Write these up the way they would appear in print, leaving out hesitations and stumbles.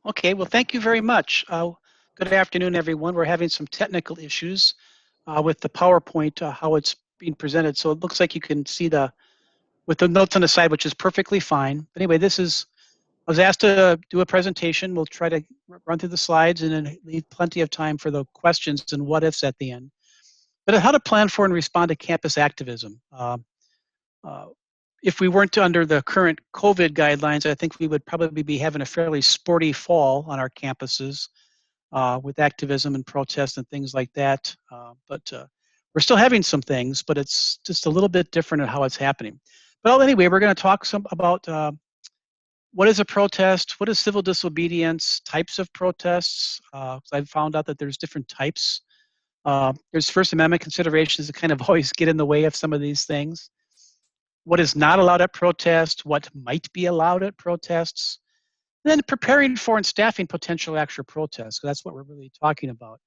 Okay, well, thank you very much. Good afternoon, everyone. We're having some technical issues with the PowerPoint, how it's being presented. So it looks like you can see with the notes on the side, which is perfectly fine. But anyway, I was asked to do a presentation. We'll try to run through the slides and then leave plenty of time for the questions and what ifs at the end. But how to plan for and respond to campus activism. Uh, if we weren't under the current COVID guidelines, I think we would probably be having a fairly sporty fall on our campuses with activism and protest and things like that. But we're still having some things, but it's just a little bit different in how it's happening. Well, anyway, we're going to talk about what is a protest, what is civil disobedience, types of protests. I've found out that there's different types. There's First Amendment considerations that kind of always get in the way of some of these things. What is not allowed at protests, what might be allowed at protests, and then preparing for and staffing potential actual protests. So that's what we're really talking about,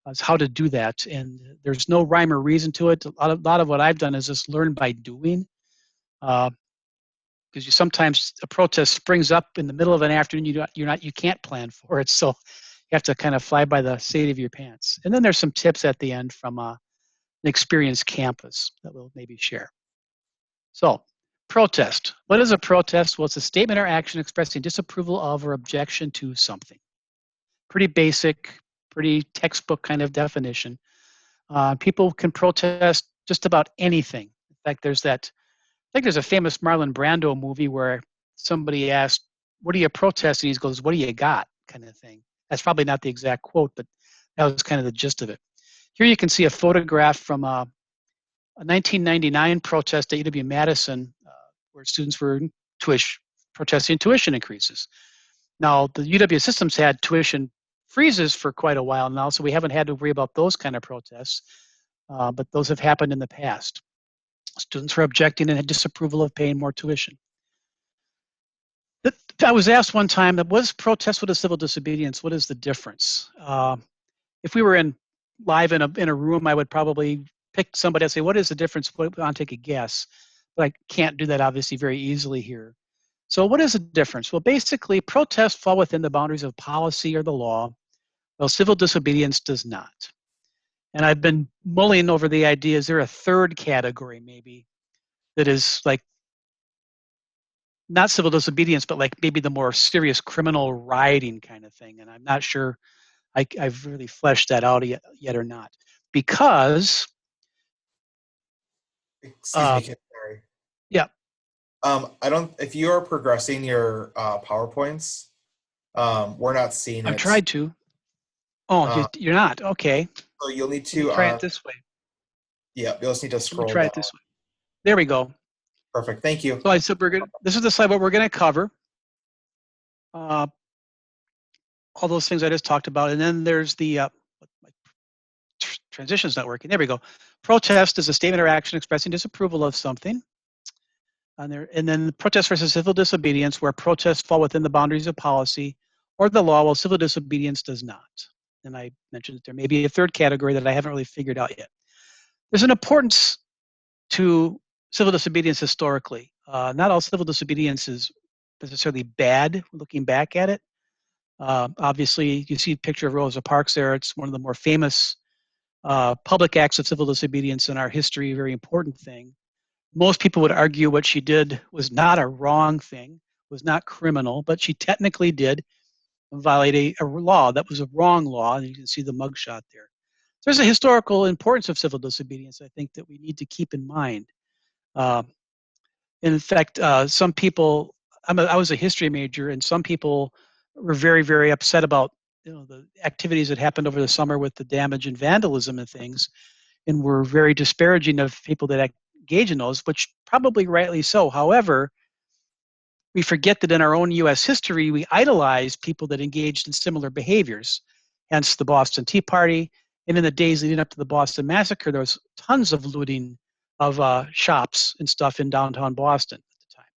is how to do that. And there's no rhyme or reason to it. A lot of what I've done is just learn by doing. Because sometimes a protest springs up in the middle of an afternoon, you can't plan for it. So you have to kind of fly by the seat of your pants. And then there's some tips at the end from an experienced campus that we'll maybe share. So, protest. What is a protest? Well, it's a statement or action expressing disapproval of or objection to something. Pretty basic, pretty textbook kind of definition. People can protest just about anything. In fact, there's a famous Marlon Brando movie where somebody asked, "What are you protesting?" He goes, "What do you got?" kind of thing. That's probably not the exact quote, but that was kind of the gist of it. Here you can see a photograph from a 1999 protest at UW-Madison where students were protesting tuition increases. Now, the UW system's had tuition freezes for quite a while now, so we haven't had to worry about those kind of protests, but those have happened in the past. Students were objecting and had disapproval of paying more tuition. I was asked one time, what is protest, what is civil disobedience? What is the difference? If we were live in a room, I would probably pick somebody and say, what is the difference? I'll take a guess. But I can't do that obviously very easily here. So what is the difference? Well, basically, protests fall within the boundaries of policy or the law, while civil disobedience does not. And I've been mulling over the idea, is there a third category maybe that is like not civil disobedience, but like maybe the more serious criminal rioting kind of thing? And I'm not sure I've really fleshed that out yet or not. Because excuse me, Kipp, sorry. Yeah. If you are progressing your PowerPoints, we're not seeing it. I've tried to. Oh, you're not? Okay. So you'll need to try it this way. Yeah, you'll just need to scroll try down. it this way. There we go. Perfect. Thank you. So this is the slide what we're going to cover. All those things I just talked about. And then there's the transition's not working. There we go. Protest is a statement or action expressing disapproval of something. And then protest versus civil disobedience, where protests fall within the boundaries of policy or the law, while civil disobedience does not. And I mentioned that there may be a third category that I haven't really figured out yet. There's an importance to civil disobedience historically. Not all civil disobedience is necessarily bad looking back at it. Obviously, you see a picture of Rosa Parks there. It's one of the more famous public acts of civil disobedience in our history, a very important thing. Most people would argue what she did was not a wrong thing, was not criminal, but she technically did violate a law that was a wrong law, and you can see the mugshot there. So there's a historical importance of civil disobedience, I think, that we need to keep in mind. In fact, some people, I was a history major, and some people were very, very upset about the activities that happened over the summer with the damage and vandalism and things, and were very disparaging of people that engage in those, which probably rightly so. However, we forget that in our own U.S. history, we idolize people that engaged in similar behaviors, hence the Boston Tea Party. And in the days leading up to the Boston Massacre, there was tons of looting of shops and stuff in downtown Boston at the time.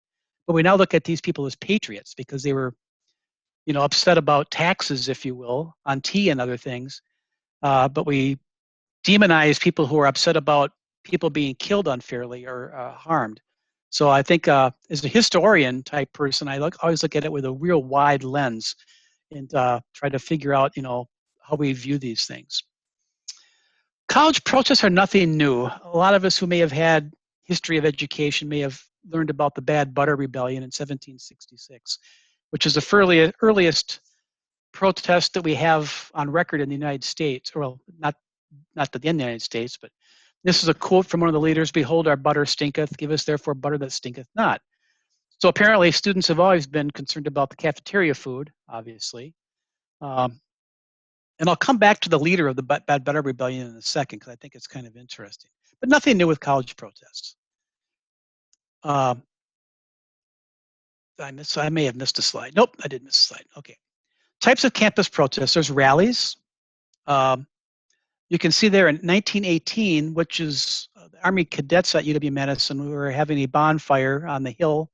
But we now look at these people as patriots because they were, upset about taxes, if you will, on tea and other things. But we demonize people who are upset about people being killed unfairly or harmed. So I think as a historian type person, I always look at it with a real wide lens and try to figure out, how we view these things. College protests are nothing new. A lot of us who may have had history of education may have learned about the Bad Butter Rebellion in 1766, which is the earliest protest that we have on record in the United States. Well, not the United States, but this is a quote from one of the leaders: "Behold, our butter stinketh, give us therefore butter that stinketh not." So apparently students have always been concerned about the cafeteria food, obviously. And I'll come back to the leader of the Bad Butter Rebellion in a second, because I think it's kind of interesting. But nothing new with college protests. I may have missed a slide. Nope, I didn't miss a slide. Okay. Types of campus protests. There's rallies. You can see there in 1918, which is the Army cadets at UW-Madison, who were having a bonfire on the hill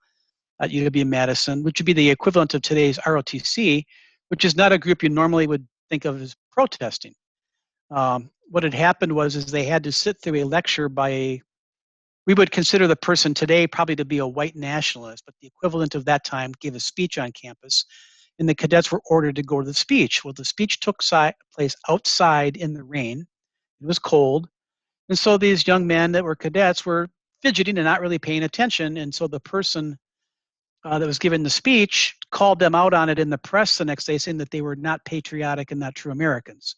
at UW-Madison, which would be the equivalent of today's ROTC, which is not a group you normally would think of as protesting. What had happened is they had to sit through a lecture by we would consider the person today probably to be a white nationalist, but the equivalent of that time gave a speech on campus, and the cadets were ordered to go to the speech. Well, the speech took place outside in the rain. It was cold. And so these young men that were cadets were fidgeting and not really paying attention. And so the person that was giving the speech called them out on it in the press the next day, saying that they were not patriotic and not true Americans.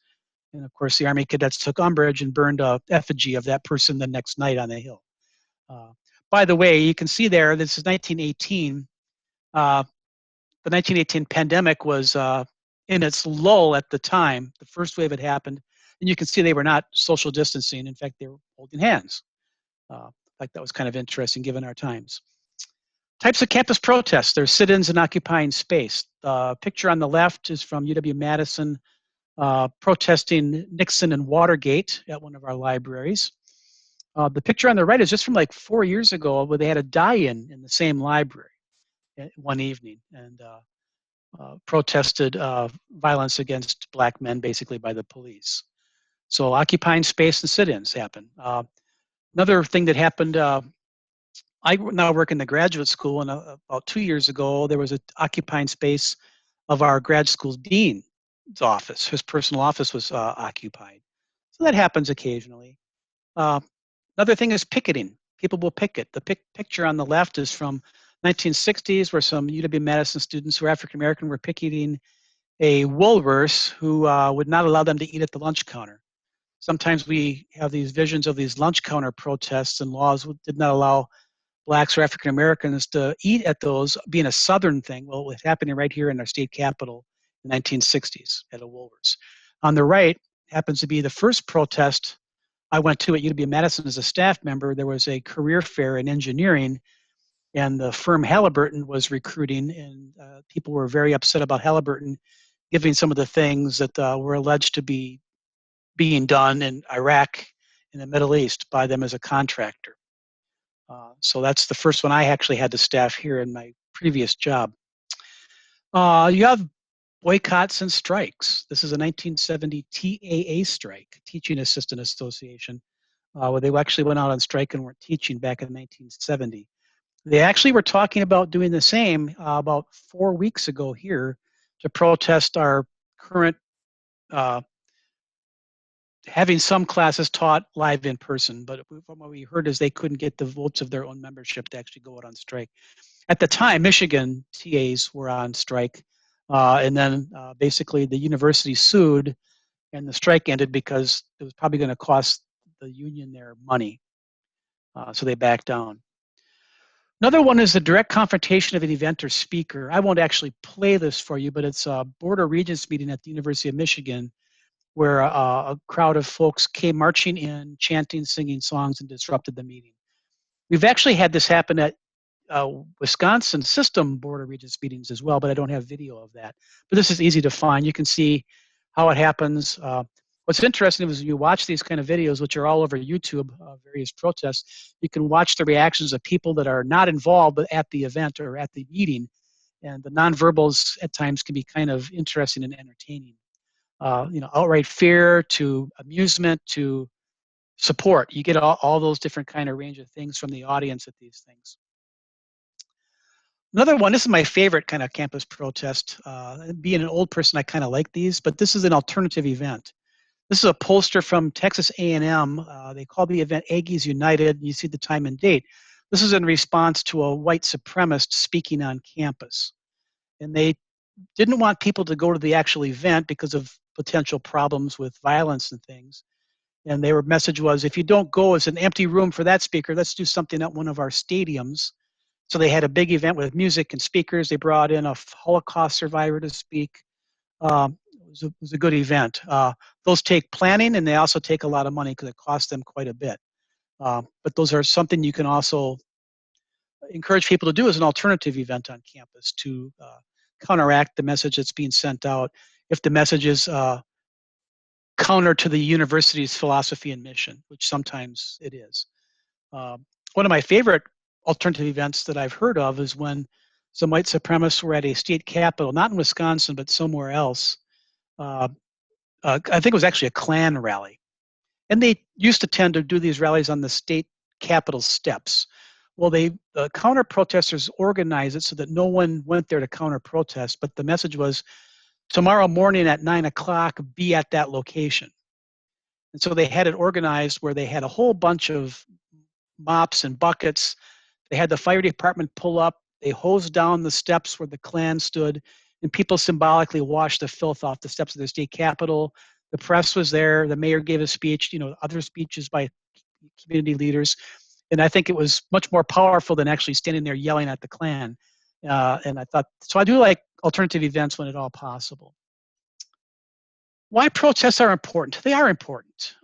And of course, the Army cadets took umbrage and burned a effigy of that person the next night on the hill. By the way, you can see there, this is 1918. The 1918 pandemic was in its lull at the time. The first wave had happened. And you can see they were not social distancing. In fact, they were holding hands. Like that was kind of interesting given our times. Types of campus protests. There's sit-ins and occupying space. The picture on the left is from UW-Madison protesting Nixon and Watergate at one of our libraries. The picture on the right is just from like 4 years ago, where they had a die-in in the same library one evening and protested violence against black men, basically by the police. So occupying space and sit-ins happen. Another thing that happened, I now work in the graduate school, and about 2 years ago, there was an occupying space of our grad school dean's office. His personal office was occupied. So that happens occasionally. Another thing is picketing. People will picket. The picture on the left is from 1960s, where some UW-Madison students who are African-American were picketing a Woolworths who would not allow them to eat at the lunch counter. Sometimes we have these visions of these lunch counter protests, and laws did not allow blacks or African-Americans to eat at those, being a Southern thing. Well, it was happening right here in our state capital in the 1960s at a Woolworths. On the right happens to be the first protest I went to at UW-Madison as a staff member. There was a career fair in engineering, and the firm Halliburton was recruiting, and people were very upset about Halliburton giving some of the things that were alleged to be being done in Iraq and the Middle East by them as a contractor. So that's the first one I actually had to staff here in my previous job. You have boycotts and strikes. This is a 1970 TAA strike, Teaching Assistant Association, where they actually went out on strike and weren't teaching back in 1970. They actually were talking about doing the same about 4 weeks ago here to protest our current having some classes taught live in person, but from what we heard is they couldn't get the votes of their own membership to actually go out on strike. At the time, Michigan TAs were on strike, and then basically the university sued, and the strike ended because it was probably going to cost the union their money, so they backed down. Another one is the direct confrontation of an event or speaker. I won't actually play this for you, but it's a Board of Regents meeting at the University of Michigan, where a crowd of folks came marching in, chanting, singing songs, and disrupted the meeting. We've actually had this happen at Wisconsin System Board of Regents meetings as well, but I don't have video of that. But this is easy to find. You can see how it happens. What's interesting is when you watch these kind of videos, which are all over YouTube, various protests, you can watch the reactions of people that are not involved but at the event or at the meeting. And the nonverbals at times can be kind of interesting and entertaining. Outright fear to amusement to support. You get all those different kind of range of things from the audience at these things. Another one, this is my favorite kind of campus protest. Being an old person, I kind of like these, but this is an alternative event. This is a poster from Texas A&M. They call the event Aggies United. You see the time and date. This is in response to a white supremacist speaking on campus. And they didn't want people to go to the actual event because of potential problems with violence and things. And their message was, if you don't go, it's an empty room for that speaker. Let's do something at one of our stadiums. So they had a big event with music and speakers. They brought in a Holocaust survivor to speak. It was a good event. Those take planning, and they also take a lot of money because it costs them quite a bit. But those are something you can also encourage people to do as an alternative event on campus to counteract the message that's being sent out if the message is counter to the university's philosophy and mission, which sometimes it is. One of my favorite alternative events that I've heard of is when some white supremacists were at a state capitol, not in Wisconsin, but somewhere else. I think it was actually a Klan rally. And they used to tend to do these rallies on the state capitol steps. Well, the counter protesters organized it so that no one went there to counter protest, but the message was tomorrow morning at 9 o'clock, be at that location. And so they had it organized where they had a whole bunch of mops and buckets. They had the fire department pull up. They hosed down the steps where the Klan stood, and people symbolically washed the filth off the steps of the state capitol. The press was there. The mayor gave a speech, other speeches by community leaders. And I think it was much more powerful than actually standing there yelling at the Klan. And I thought, so I do like alternative events when at all possible. Why protests are important? They are important.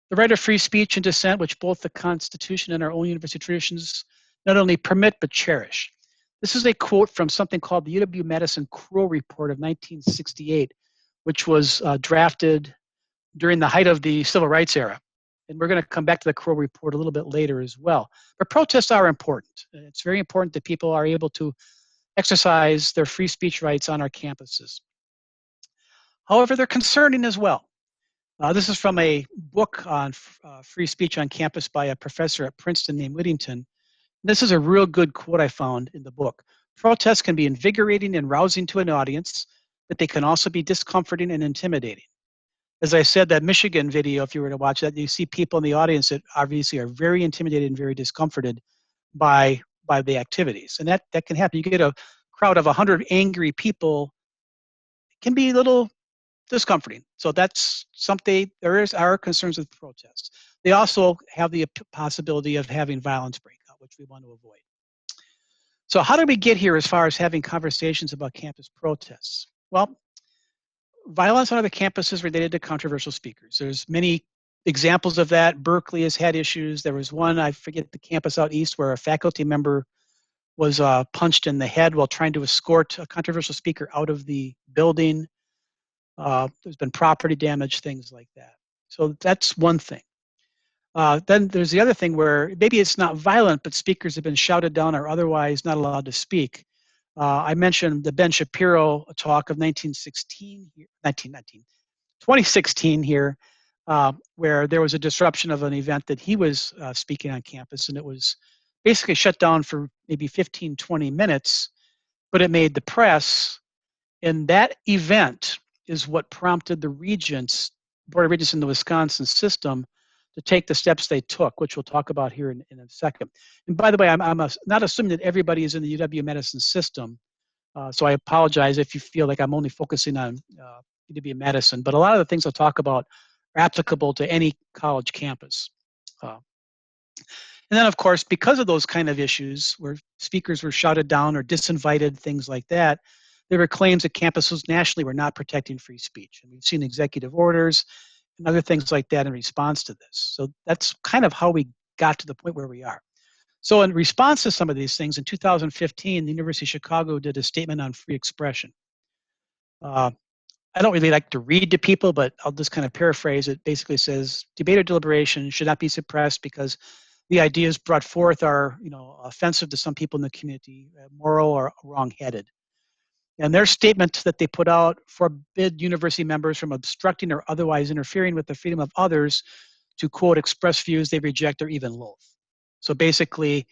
The right of free speech and dissent, which both the Constitution and our own university traditions not only permit but cherish. This is a quote from something called the UW-Madison Crow Report of 1968, which was drafted during the height of the civil rights era. And we're going to come back to the Crow Report a little bit later as well. But protests are important. It's very important that people are able to exercise their free speech rights on our campuses. However, they're concerning as well. This is from a book on free speech on campus by a professor at Princeton named Whittington. This is a real good quote I found in the book. Protests can be invigorating and rousing to an audience, but they can also be discomforting and intimidating. As I said, that Michigan video, if you were to watch that, you see people in the audience that obviously are very intimidated and very discomforted by the activities. And that can happen. You get a crowd of 100 angry people, it can be a little discomforting. So that's something, are concerns with protests. They also have the possibility of having violence break out, which we want to avoid. So how did we get here as far as having conversations about campus protests? Well, violence on other campuses related to controversial speakers. There's many examples of that. Berkeley has had issues. There was one, I forget the campus out east, where a faculty member was punched in the head while trying to escort a controversial speaker out of the building. There's been property damage, things like that. So that's one thing. Then there's the other thing where maybe it's not violent, but speakers have been shouted down or otherwise not allowed to speak. I mentioned the Ben Shapiro talk of 2016 here, where there was a disruption of an event that he was speaking on campus, and it was basically shut down for maybe 15, 20 minutes, but it made the press. And that event is what prompted the Board of Regents in the Wisconsin system to take the steps they took, which we'll talk about here in a second. And by the way, I'm not assuming that everybody is in the UW-Madison system, so I apologize if you feel like I'm only focusing on UW-Madison, but a lot of the things I'll talk about are applicable to any college campus. And then, of course, because of those kind of issues where speakers were shouted down or disinvited, things like that, there were claims that campuses nationally were not protecting free speech. And we've seen executive orders and other things like that in response to this. So that's kind of how we got to the point where we are. So in response to some of these things, in 2015, the University of Chicago did a statement on free expression. I don't really like to read to people, but I'll just kind of paraphrase. It basically says, debate or deliberation should not be suppressed because the ideas brought forth are, offensive to some people in the community, moral or wrong-headed. And their statement that they put out forbid university members from obstructing or otherwise interfering with the freedom of others to, quote, express views they reject or even loathe. So basically,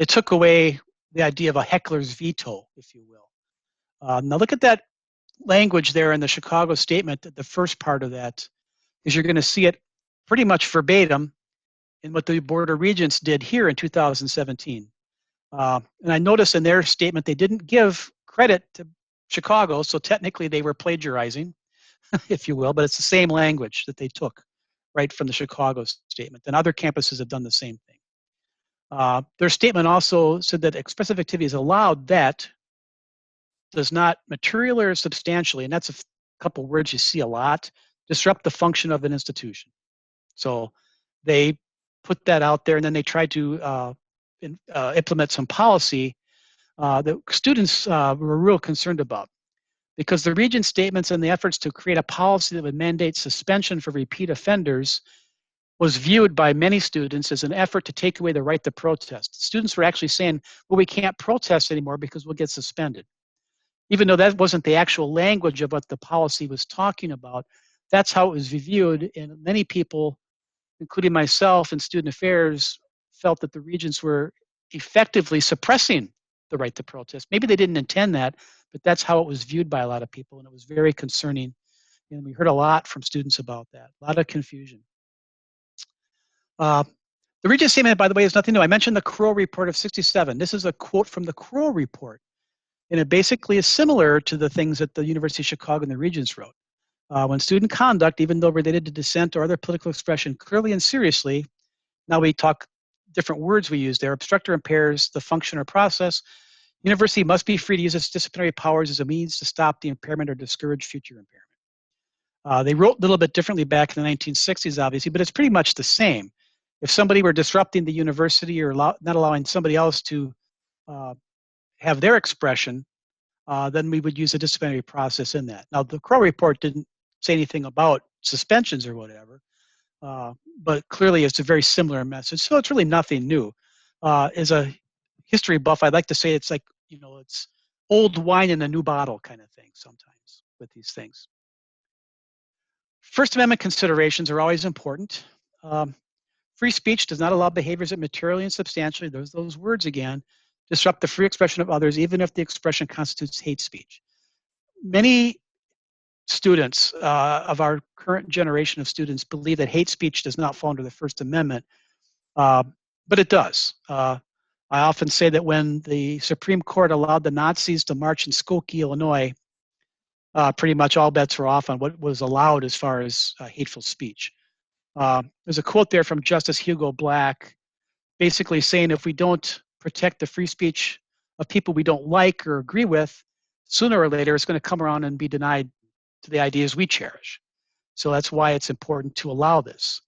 it took away the idea of a heckler's veto, if you will. Now look at that language there in the Chicago statement, the first part of that, is you're going to see it pretty much verbatim in what the Board of Regents did here in 2017. And I noticed in their statement, they didn't give credit to Chicago, so technically they were plagiarizing, if you will, but it's the same language that they took right from the Chicago statement. And other campuses have done the same thing. Their statement also said that expressive activity is allowed that does not materially or substantially, and that's a couple words you see a lot, disrupt the function of an institution. So they put that out there, and then they tried to implement some policy that students were real concerned about, because the Regent's statements and the efforts to create a policy that would mandate suspension for repeat offenders was viewed by many students as an effort to take away the right to protest. Students were actually saying, well, we can't protest anymore because we'll get suspended. Even though that wasn't the actual language of what the policy was talking about, that's how it was viewed. And many people, including myself and student affairs, felt that the Regents were effectively suppressing the right to protest. Maybe they didn't intend that, but that's how it was viewed by a lot of people, and it was very concerning. And we heard a lot from students about that, a lot of confusion. The Regents statement, by the way, is nothing new. I mentioned the Crow report of 67. This is a quote from the Crow report, and it basically is similar to the things that the University of Chicago and the Regents wrote. When student conduct, even though related to dissent or other political expression, clearly and seriously, now we talk different words we use there, obstruct or impairs the function or process, university must be free to use its disciplinary powers as a means to stop the impairment or discourage future impairment. They wrote a little bit differently back in the 1960s, obviously, but it's pretty much the same. If somebody were disrupting the university or not allowing somebody else to have their expression, then we would use a disciplinary process in that. Now, the Crow report didn't say anything about suspensions or whatever, but clearly it's a very similar message. So it's really nothing new. As a history buff, I'd like to say it's like, you know, it's old wine in a new bottle kind of thing sometimes with these things. First Amendment considerations are always important. Free speech does not allow behaviors that materially and substantially, those words again, disrupt the free expression of others, even if the expression constitutes hate speech. Many students of our current generation of students believe that hate speech does not fall under the First Amendment, but it does. I often say that when the Supreme Court allowed the Nazis to march in Skokie, Illinois, pretty much all bets were off on what was allowed as far as hateful speech. There's a quote there from Justice Hugo Black, basically saying if we don't protect the free speech of people we don't like or agree with, sooner or later it's going to come around and be denied to the ideas we cherish. So that's why it's important to allow this,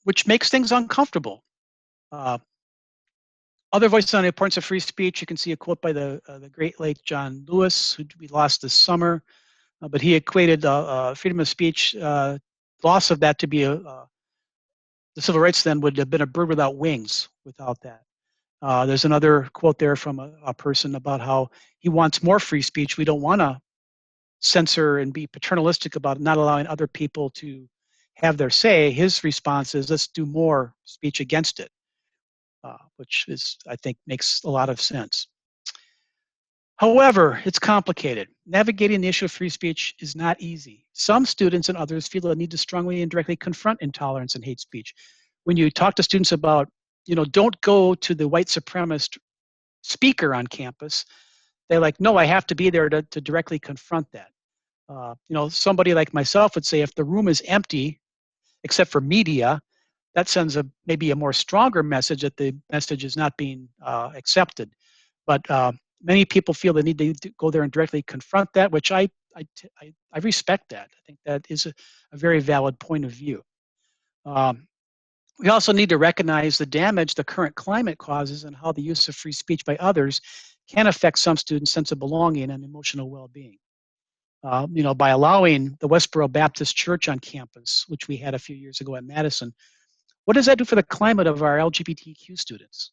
which makes things uncomfortable. Other voices on the importance of free speech, you can see a quote by the great late John Lewis, who we lost this summer, but he equated freedom of speech, loss of that to be the civil rights then would have been a bird without wings without that. There's another quote there from a person about how he wants more free speech. We don't want to censor and be paternalistic about not allowing other people to have their say. His response is, let's do more speech against it, which is, I think, makes a lot of sense. However, it's complicated. Navigating the issue of free speech is not easy. Some students and others feel the need to strongly and directly confront intolerance and hate speech. When you talk to students about, you know, don't go to the white supremacist speaker on campus, they're like, no, I have to be there to directly confront that. You know, somebody like myself would say if the room is empty, except for media, that sends maybe a more stronger message that the message is not being accepted. But many people feel the need to go there and directly confront that, which I respect that. I think that is a very valid point of view. We also need to recognize the damage the current climate causes and how the use of free speech by others can affect some students' sense of belonging and emotional well-being. You know, by allowing the Westboro Baptist Church on campus, which we had a few years ago at Madison, what does that do for the climate of our LGBTQ students?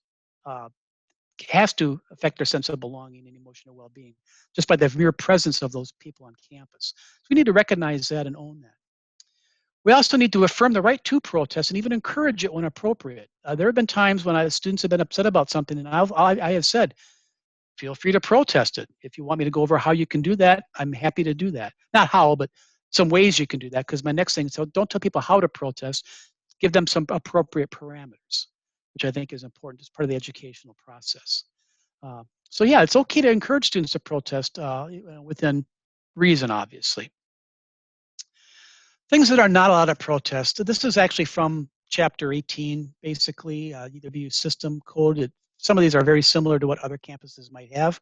It has to affect their sense of belonging and emotional well-being just by the mere presence of those people on campus. So we need to recognize that and own that. We also need to affirm the right to protest and even encourage it when appropriate. There have been times when students have been upset about something, and I have said, feel free to protest it. If you want me to go over how you can do that, I'm happy to do that. Not how, but some ways you can do that. Because my next thing is, so don't tell people how to protest, give them some appropriate parameters, which I think is important as part of the educational process. So yeah, it's okay to encourage students to protest within reason, obviously. Things that are not allowed to protest. This is actually from Chapter 18, basically, UW System Code. Some of these are very similar to what other campuses might have.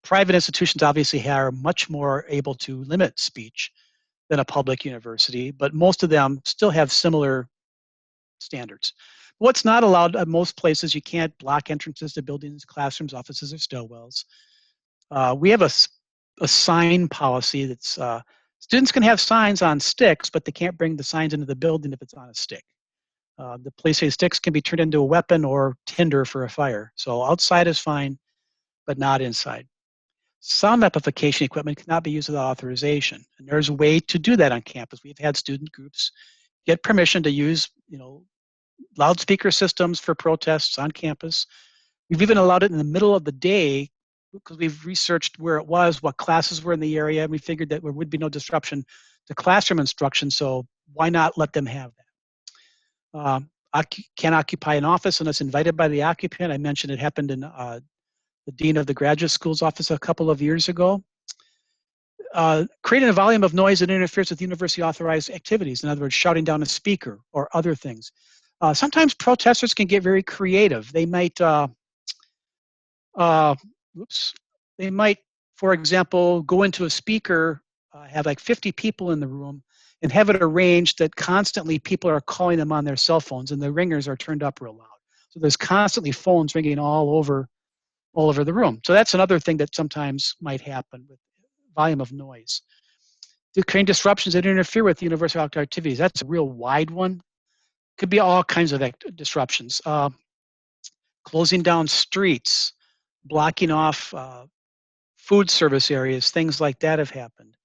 Private institutions obviously are much more able to limit speech than a public university, but most of them still have similar standards. What's not allowed at most places, you can't block entrances to buildings, classrooms, offices, or stairwells. We have a sign policy that's students can have signs on sticks, but they can't bring the signs into the building if it's on a stick. The police say sticks can be turned into a weapon or tinder for a fire. So outside is fine, but not inside. Sound amplification equipment cannot be used without authorization, and there's a way to do that on campus. We've had student groups get permission to use, loudspeaker systems for protests on campus. We've even allowed it in the middle of the day because we've researched where it was, what classes were in the area, and we figured that there would be no disruption to classroom instruction, so why not let them have that? Can't occupy an office unless invited by the occupant. I mentioned it happened in the dean of the graduate school's office a couple of years ago. Creating a volume of noise that interferes with university authorized activities, in other words, shouting down a speaker or other things. Sometimes protesters can get very creative. They might, they might, for example, go into a speaker, have like 50 people in the room, and have it arranged that constantly people are calling them on their cell phones, and the ringers are turned up real loud. So there's constantly phones ringing all over the room. So that's another thing that sometimes might happen with volume of noise. To create disruptions that interfere with university activities. That's a real wide one. Could be all kinds of disruptions. Closing down streets, blocking off food service areas, things like that have happened.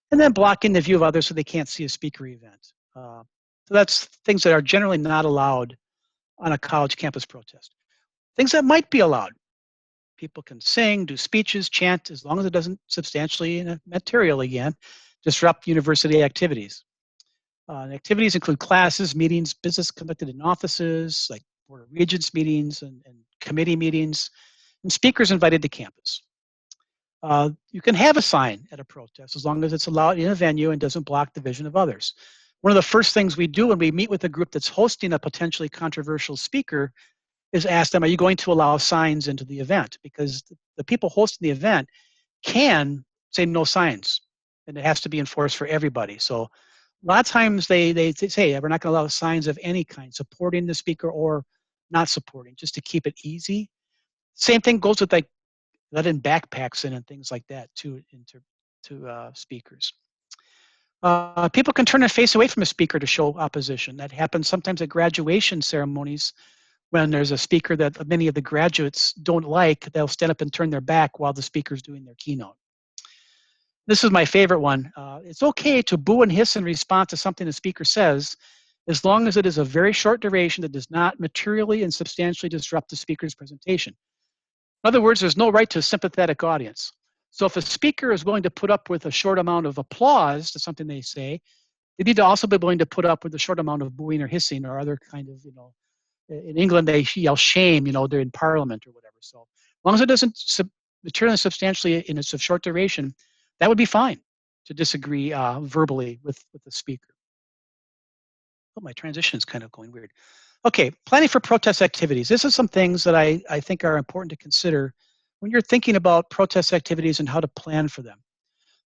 And then blocking the view of others so they can't see a speaker event. So that's things that are generally not allowed on a college campus protest. Things that might be allowed. People can sing, do speeches, chant, as long as it doesn't substantially and materially, again, disrupt university activities. Activities include classes, meetings, business conducted in offices, like Board of Regents meetings and committee meetings, and speakers invited to campus. You can have a sign at a protest as long as it's allowed in a venue and doesn't block the vision of others. One of the first things we do when we meet with a group that's hosting a potentially controversial speaker is ask them, are you going to allow signs into the event? Because the people hosting the event can say no signs, and it has to be enforced for everybody. So a lot of times they say, we're not going to allow signs of any kind, supporting the speaker or not supporting, just to keep it easy. Same thing goes with like letting backpacks in and things like that to speakers. People can turn their face away from a speaker to show opposition. That happens sometimes at graduation ceremonies when there's a speaker that many of the graduates don't like. They'll stand up and turn their back while the speaker's doing their keynote. This is my favorite one. It's okay to boo and hiss in response to something the speaker says, as long as it is a very short duration that does not materially and substantially disrupt the speaker's presentation. In other words, there's no right to a sympathetic audience. So if a speaker is willing to put up with a short amount of applause to something they say, they need to also be willing to put up with a short amount of booing or hissing or other kind of, in England they yell shame, they're in Parliament or whatever. So as long as it doesn't materially substantially in its short duration, that would be fine to disagree verbally with the speaker. Oh, my transition is kind of going weird. Okay, planning for protest activities. This is some things that I think are important to consider when you're thinking about protest activities and how to plan for them.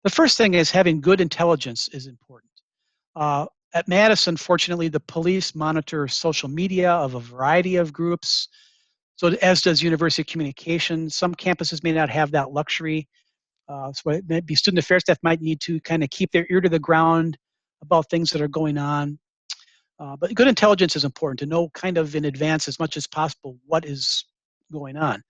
The first thing is having good intelligence is important. At Madison, fortunately, the police monitor social media of a variety of groups, so as does University Communications. Some campuses may not have that luxury. So it may be student affairs staff might need to kind of keep their ear to the ground about things that are going on. But good intelligence is important to know kind of in advance as much as possible what is going on.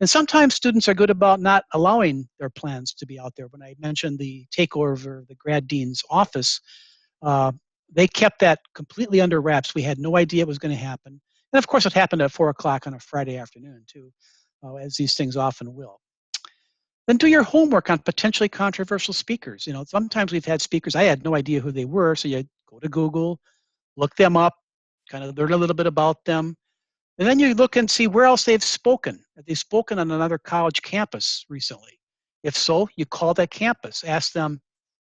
And sometimes students are good about not allowing their plans to be out there. When I mentioned the takeover of the grad dean's office, they kept that completely under wraps. We had no idea it was going to happen. And of course, it happened at 4 o'clock on a Friday afternoon, too, as these things often will. Then do your homework on potentially controversial speakers. Sometimes we've had speakers, I had no idea who they were. So you go to Google, look them up, kind of learn a little bit about them. And then you look and see where else they've spoken. Have they spoken on another college campus recently? If so, you call that campus, ask them,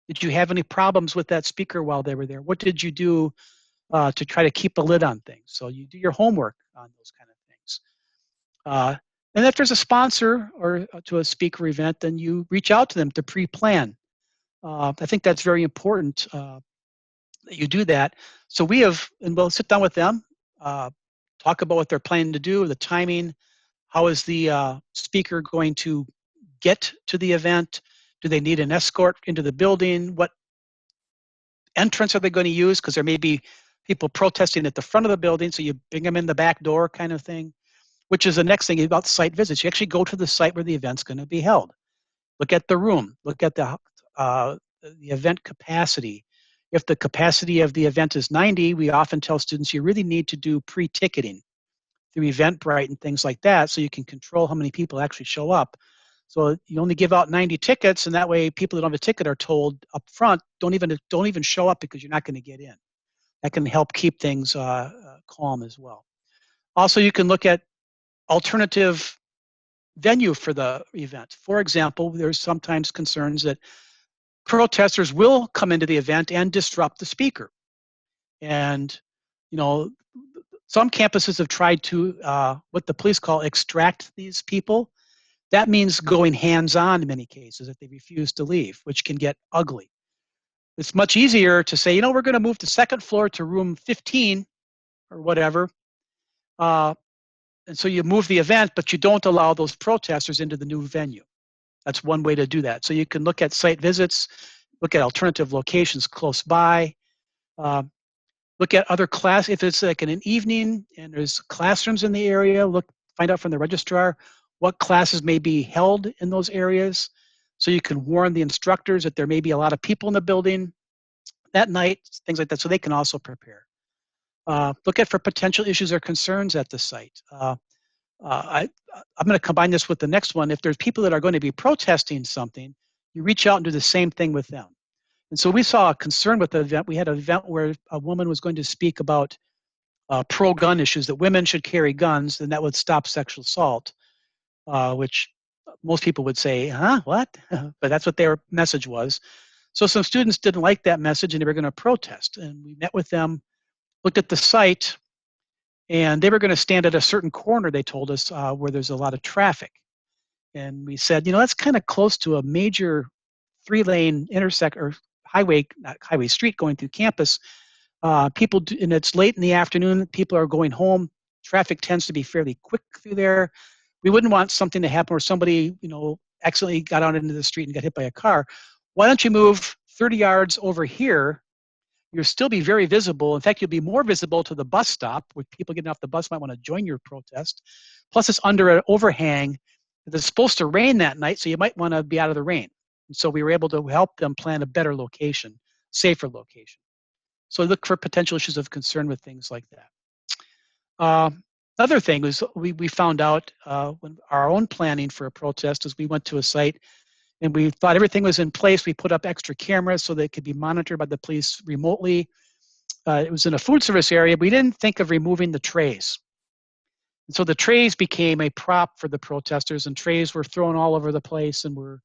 did you have any problems with that speaker while they were there? What did you do to try to keep a lid on things? So you do your homework on those kind of things. And if there's a sponsor or to a speaker event, then you reach out to them to pre-plan. I think that's very important that you do that. So we'll sit down with them, talk about what they're planning to do, the timing, how is the speaker going to get to the event? Do they need an escort into the building? What entrance are they going to use? Because there may be people protesting at the front of the building, so you bring them in the back door kind of thing, which is the next thing about site visits. You actually go to the site where the event's going to be held. Look at the room. Look at the event capacity. If the capacity of the event is 90, we often tell students you really need to do pre-ticketing through Eventbrite and things like that, so you can control how many people actually show up. So you only give out 90 tickets, and that way people that don't have a ticket are told up front, don't even show up because you're not going to get in. That can help keep things calm as well. Also, you can look at alternative venue for the event. For example, there's sometimes concerns that protesters will come into the event and disrupt the speaker. And, some campuses have tried to, what the police call, extract these people. That means going hands-on in many cases if they refuse to leave, which can get ugly. It's much easier to say, we're going to move the second floor to room 15 or whatever. And so you move the event, but you don't allow those protesters into the new venue. That's one way to do that. So you can look at site visits, look at alternative locations close by, look at other class. If it's like in an evening and there's classrooms in the area, find out from the registrar what classes may be held in those areas. So you can warn the instructors that there may be a lot of people in the building that night, things like that, so they can also prepare. Look at for potential issues or concerns at the site. I'm going to combine this with the next one. If there's people that are going to be protesting something, you reach out and do the same thing with them. And so we saw a concern with the event. We had an event where a woman was going to speak about pro-gun issues, that women should carry guns, and that would stop sexual assault, which most people would say, huh, what? But that's what their message was. So some students didn't like that message, and they were going to protest. And we met with them, looked at the site, and they were going to stand at a certain corner, they told us, where there's a lot of traffic. And we said, that's kind of close to a major 3-lane street going through campus. And it's late in the afternoon, people are going home. Traffic tends to be fairly quick through there. We wouldn't want something to happen where somebody, accidentally got out into the street and got hit by a car. Why don't you move 30 yards over here? You'll still be very visible. In fact, you'll be more visible to the bus stop, where people getting off the bus might want to join your protest. Plus, it's under an overhang. It's supposed to rain that night, so you might want to be out of the rain. And so we were able to help them plan a better location, safer location. So look for potential issues of concern with things like that. Another thing was we found out when our own planning for a protest is we went to a site and we thought everything was in place. We put up extra cameras so they could be monitored by the police remotely. It was in a food service area. We didn't think of removing the trays. And so the trays became a prop for the protesters, and trays were thrown all over the place and were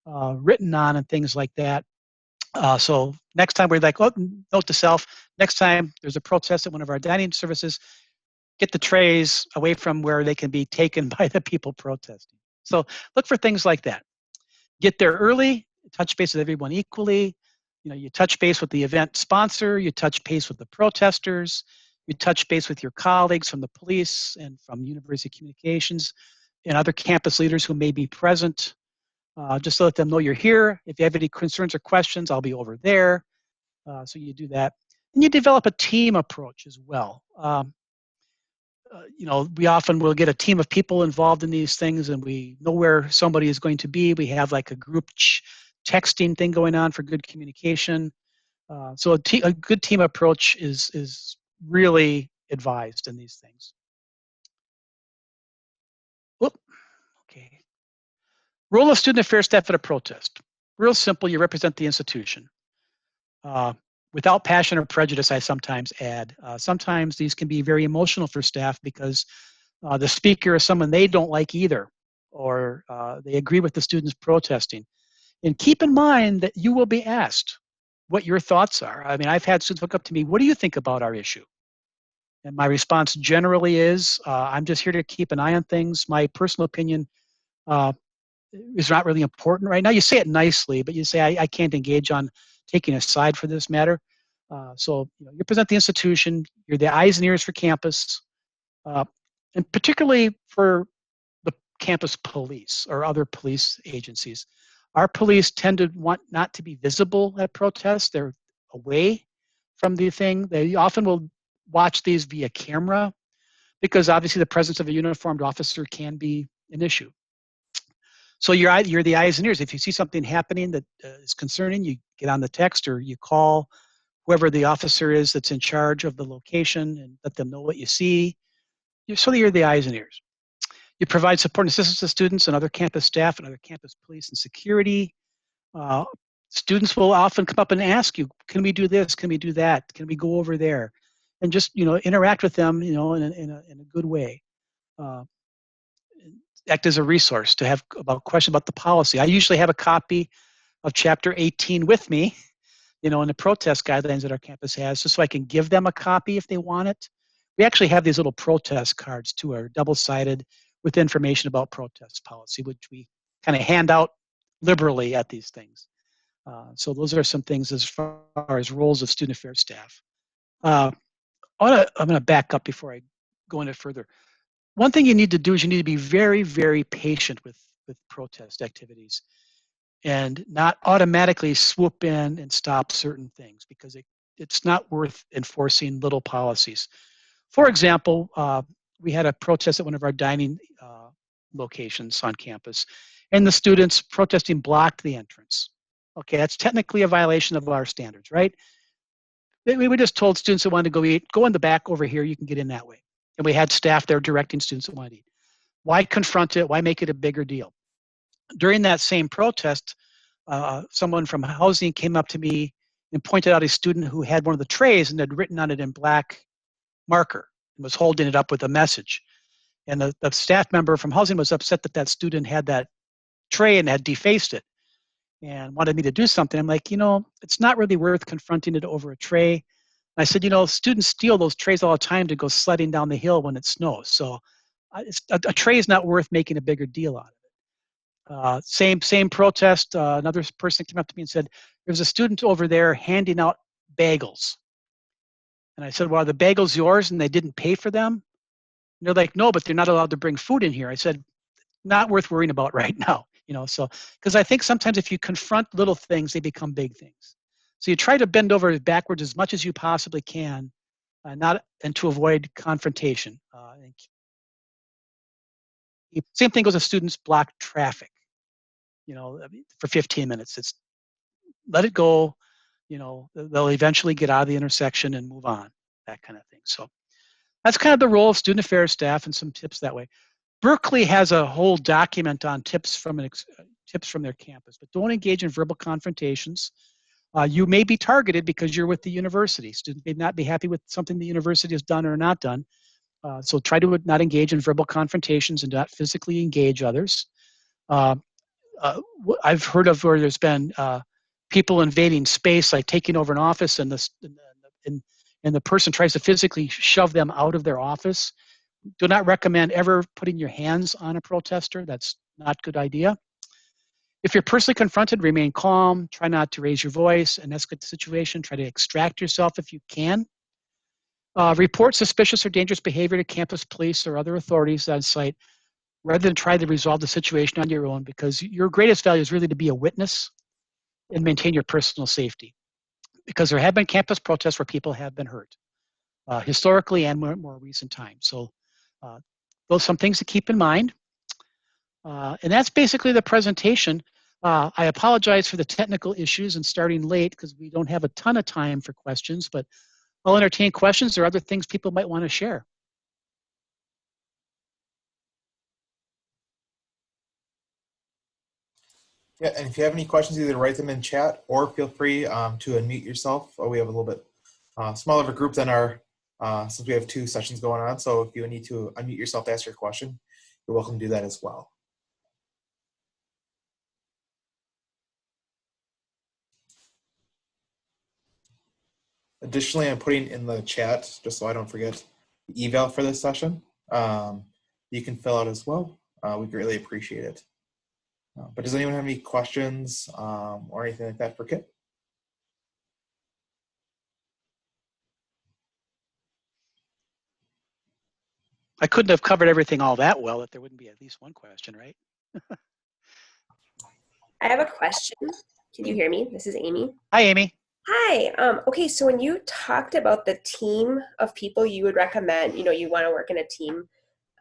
written on and things like that. So next time we're like, note to self, next time there's a protest at one of our dining services, get the trays away from where they can be taken by the people protesting. So look for things like that. Get there early, touch base with everyone equally. You touch base with the event sponsor, you touch base with the protesters, you touch base with your colleagues from the police and from University Communications and other campus leaders who may be present. Just to let them know you're here. If you have any concerns or questions, I'll be over there. So you do that. And you develop a team approach as well. We often will get a team of people involved in these things, and we know where somebody is going to be. We have like a group texting thing going on for good communication. So a good team approach is really advised in these things. Whoop, okay. Role of student affairs staff at a protest. Real simple, you represent the institution. Uh, Without passion or prejudice, I sometimes add. Sometimes these can be very emotional for staff because the speaker is someone they don't like either, or they agree with the students protesting. And keep in mind that you will be asked what your thoughts are. I mean, I've had students look up to me, what do you think about our issue? And my response generally is, I'm just here to keep an eye on things. My personal opinion uh, is not really important right now. You say it nicely, but you say, I can't engage on taking a side for this matter. So you present the institution, you're the eyes and ears for campus, uh, and particularly for the campus police or other police agencies. Our police tend to want not to be visible at protests. They're away from the thing. They often will watch these via camera because obviously the presence of a uniformed officer can be an issue. So you're the eyes and ears. If you see something happening that is concerning, you get on the text or you call whoever the officer is that's in charge of the location and let them know what you see. You're the eyes and ears. You provide support and assistance to students and other campus staff and other campus police and security. Uh, Students will often come up and ask you, can we do this? Can we do that? Can we go over there? And just, interact with them, in a good way. Uh, Act as a resource to have about questions about the policy. I usually have a copy of Chapter 18 with me, in the protest guidelines that our campus has, just so I can give them a copy if they want it. We actually have these little protest cards too, are double-sided with information about protest policy, which we kind of hand out liberally at these things. So those are some things as far as roles of student affairs staff. Uh, I'm going to back up before I go into further. One thing you need to do is you need to be very, very patient with protest activities and not automatically swoop in and stop certain things because it's not worth enforcing little policies. For example, we had a protest at one of our dining locations on campus, and the students protesting blocked the entrance. Okay, that's technically a violation of our standards, right? We just told students that wanted to go eat, go in the back over here, you can get in that way. And we had staff there directing students that wanted to eat. Why confront it? Why make it a bigger deal? During that same protest, someone from housing came up to me and pointed out a student who had one of the trays and had written on it in black marker and was holding it up with a message. And the staff member from housing was upset that that student had that tray and had defaced it and wanted me to do something. I'm like, it's not really worth confronting it over a tray. And I said, students steal those trays all the time to go sledding down the hill when it snows. So a tray is not worth making a bigger deal out of it. Same protest. Another person came up to me and said, there's a student over there handing out bagels. And I said, well, are the bagels yours and they didn't pay for them? And they're like, no, but they're not allowed to bring food in here. I said, not worth worrying about right now. So because I think sometimes if you confront little things, they become big things. So you try to bend over backwards as much as you possibly can, and to avoid confrontation. Same thing goes if students block traffic. For 15 minutes, it's let it go. They'll eventually get out of the intersection and move on. That kind of thing. So that's kind of the role of student affairs staff and some tips that way. Berkeley has a whole document on tips from their campus, but don't engage in verbal confrontations. You may be targeted because you're with the university. Students may not be happy with something the university has done or not done. So try to not engage in verbal confrontations and not physically engage others. I've heard of where there's been people invading space, like taking over an office, and the person tries to physically shove them out of their office. Do not recommend ever putting your hands on a protester. That's not a good idea. If you're personally confronted, remain calm. Try not to raise your voice and escalate the situation. Try to extract yourself if you can. Report suspicious or dangerous behavior to campus police or other authorities on site rather than try to resolve the situation on your own, because your greatest value is really to be a witness and maintain your personal safety. Because there have been campus protests where people have been hurt, historically and more recent times. So those are some things to keep in mind. And that's basically the presentation. I apologize for the technical issues and starting late because we don't have a ton of time for questions, but I'll entertain questions or other things people might want to share. Yeah, and if you have any questions, either write them in chat or feel free to unmute yourself. We have a little bit smaller of a group than our, since we have 2 sessions going on. So if you need to unmute yourself to ask your question, you're welcome to do that as well. Additionally, I'm putting in the chat, just so I don't forget, the eval for this session. You can fill out as well. We greatly appreciate it. But does anyone have any questions or anything like that for Kipp? I couldn't have covered everything all that well if there wouldn't be at least one question, right? I have a question. Can you hear me? This is Amy. Hi, Amy. Hi. Okay, so when you talked about the team of people you would recommend, you want to work in a team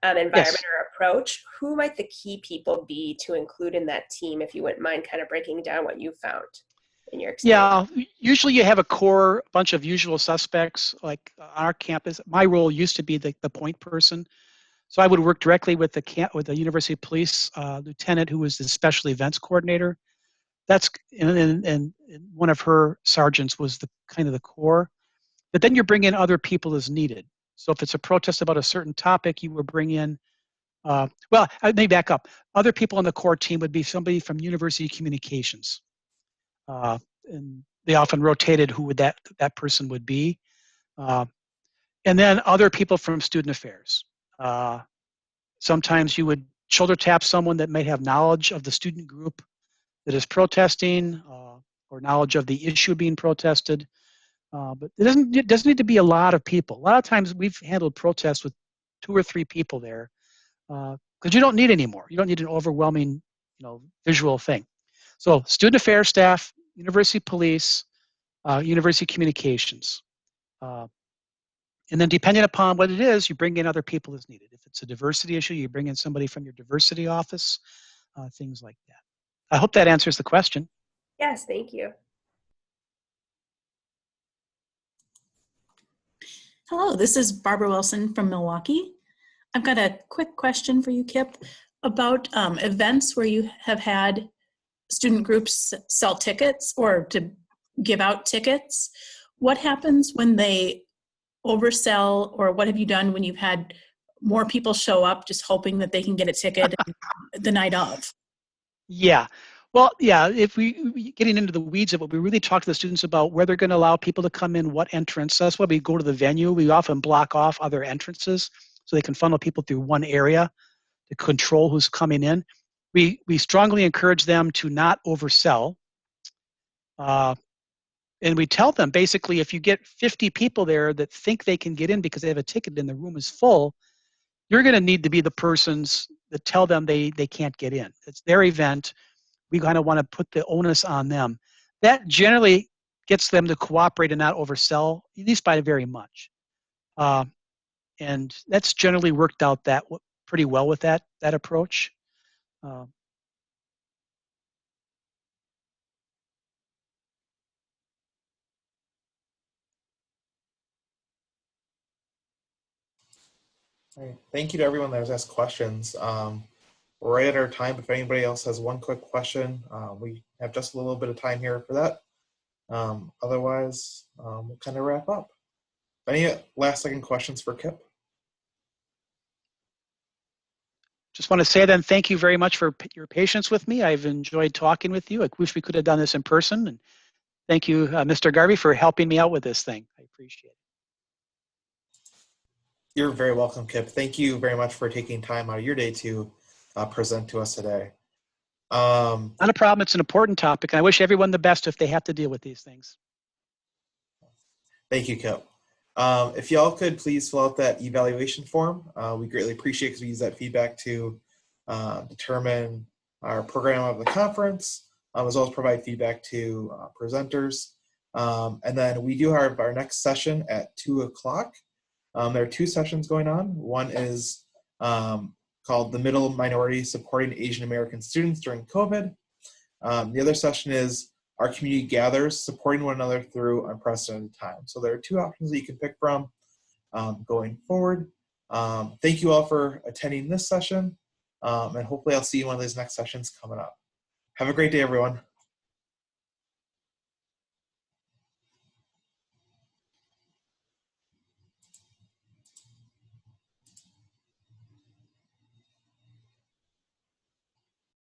environment Yes. or approach, who might the key people be to include in that team, if you wouldn't mind kind of breaking down what you found in your experience? Yeah, usually you have a core bunch of usual suspects. Like on our campus, my role used to be the point person. So I would work directly with the University Police lieutenant, who was the special events coordinator. That's and one of her sergeants was the kind of the core. But then you bring in other people as needed. So if it's a protest about a certain topic, you would bring in. Well, let me back up. Other people on the core team would be somebody from University Communications, and they often rotated who would that person would be, and then other people from student affairs. Sometimes you would shoulder tap someone that might have knowledge of the student group that is protesting, or knowledge of the issue being protested. But it doesn't need to be a lot of people. A lot of times we've handled protests with 2 or 3 people there, because you don't need any more. You don't need an overwhelming, visual thing. So student affairs staff, university police, university communications. And then depending upon what it is, you bring in other people as needed. If it's a diversity issue, you bring in somebody from your diversity office, things like that. I hope that answers the question. Yes, thank you. Hello, this is Barbara Wilson from Milwaukee. I've got a quick question for you, Kipp, about events where you have had student groups sell tickets or to give out tickets. What happens when they oversell, or what have you done when you've had more people show up just hoping that they can get a ticket the night of? Yeah. Well, yeah, if we getting into the weeds of it, we really talk to the students about where they're going to allow people to come in, what entrance. That's why we go to the venue. We often block off other entrances so they can funnel people through one area to control who's coming in. We strongly encourage them to not oversell. And we tell them basically, if you get 50 people there that think they can get in because they have a ticket and the room is full, you're going to need to be the persons that tell them they can't get in. It's their event. We kind of want to put the onus on them. That generally gets them to cooperate and not oversell, at least by very much. And that's generally worked out pretty well with that approach. All right. Thank you to everyone that has asked questions. We're right at our time. If anybody else has one quick question, we have just a little bit of time here for that. Otherwise, we'll kind of wrap up. Any last second questions for Kipp? Just want to say then, thank you very much for your patience with me. I've enjoyed talking with you. I wish we could have done this in person. And thank you, Mr. Garvey, for helping me out with this thing. I appreciate it. You're very welcome, Kipp. Thank you very much for taking time out of your day to present to us today. Not a problem. It's an important topic. And I wish everyone the best if they have to deal with these things. Thank you, Kipp. If y'all could please fill out that evaluation form, we greatly appreciate it because we use that feedback to determine our program of the conference, as well as provide feedback to presenters. And then we do have our next session at 2 o'clock. There are 2 sessions going on. One is called The Middle Minority Supporting Asian American Students During COVID. The other session is our community gathers, supporting one another through unprecedented times. So there are two options that you can pick from going forward. Thank you all for attending this session, and hopefully I'll see you in one of these next sessions coming up. Have a great day, everyone.